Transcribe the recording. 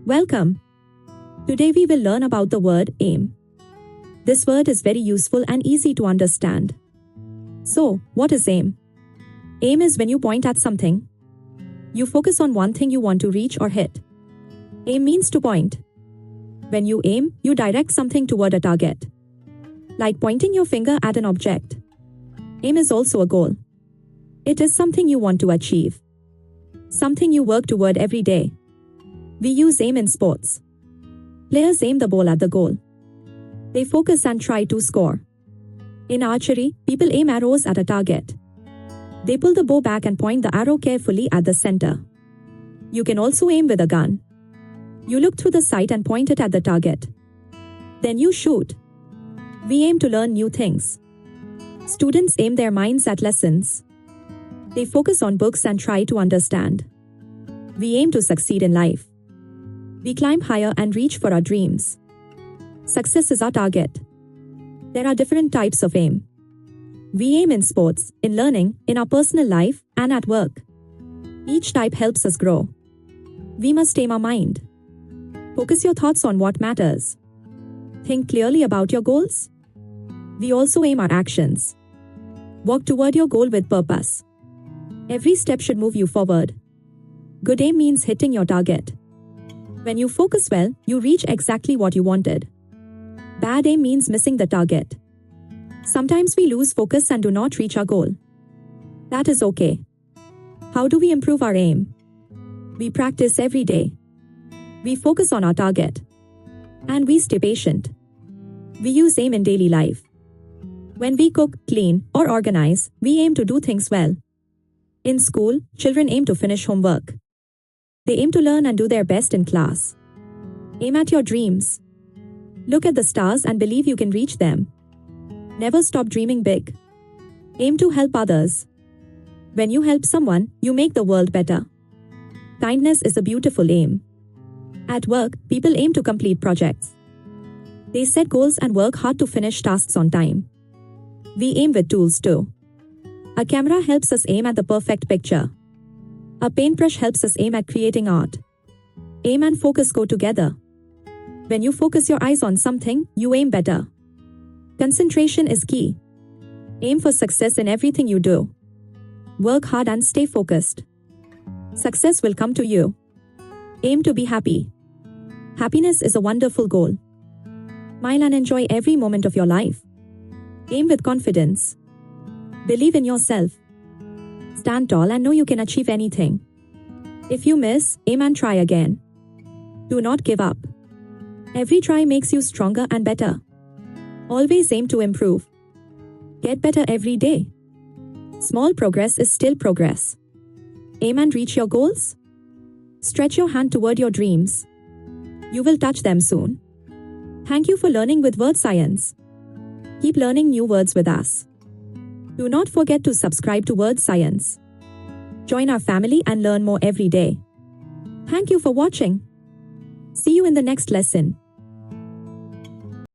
Welcome. Today we will learn about the word aim. This word is very useful and easy to understand. So, what is aim? Aim is when you point at something. You focus on one thing you want to reach or hit. Aim means to point. When you aim, you direct something toward a target. Like pointing your finger at an object. Aim is also a goal. It is something you want to achieve. Something you work toward every day. We use aim in sports. Players aim the ball at the goal. They focus and try to score. In archery, people aim arrows at a target. They pull the bow back and point the arrow carefully at the center. You can also aim with a gun. You look through the sight and point it at the target. Then you shoot. We aim to learn new things. Students aim their minds at lessons. They focus on books and try to understand. We aim to succeed in life. We climb higher and reach for our dreams. Success is our target. There are different types of aim. We aim in sports, in learning, in our personal life, and at work. Each type helps us grow. We must aim our mind. Focus your thoughts on what matters. Think clearly about your goals. We also aim our actions. Walk toward your goal with purpose. Every step should move you forward. Good aim means hitting your target. When you focus well, you reach exactly what you wanted. Bad aim means missing the target. Sometimes we lose focus and do not reach our goal. That is okay. How do we improve our aim? We practice every day. We focus on our target. And we stay patient. We use aim in daily life. When we cook, clean, or organize, we aim to do things well. In school, children aim to finish homework. They aim to learn and do their best in class. Aim at your dreams. Look at the stars and believe you can reach them. Never stop dreaming big. Aim to help others. When you help someone, you make the world better. Kindness is a beautiful aim. At work, people aim to complete projects. They set goals and work hard to finish tasks on time. We aim with tools too. A camera helps us aim at the perfect picture. A paintbrush helps us aim at creating art. Aim and focus go together. When you focus your eyes on something, you aim better. Concentration is key. Aim for success in everything you do. Work hard and stay focused. Success will come to you. Aim to be happy. Happiness is a wonderful goal. Smile and enjoy every moment of your life. Aim with confidence. Believe in yourself. Stand tall and know you can achieve anything. If you miss, aim and try again. Do not give up. Every try makes you stronger and better. Always aim to improve. Get better every day. Small progress is still progress. Aim and reach your goals. Stretch your hand toward your dreams. You will touch them soon. Thank you for learning with Wordscience. Keep learning new words with us. Do not forget to subscribe to Wordscience. Join our family and learn more every day. Thank you for watching. See you in the next lesson.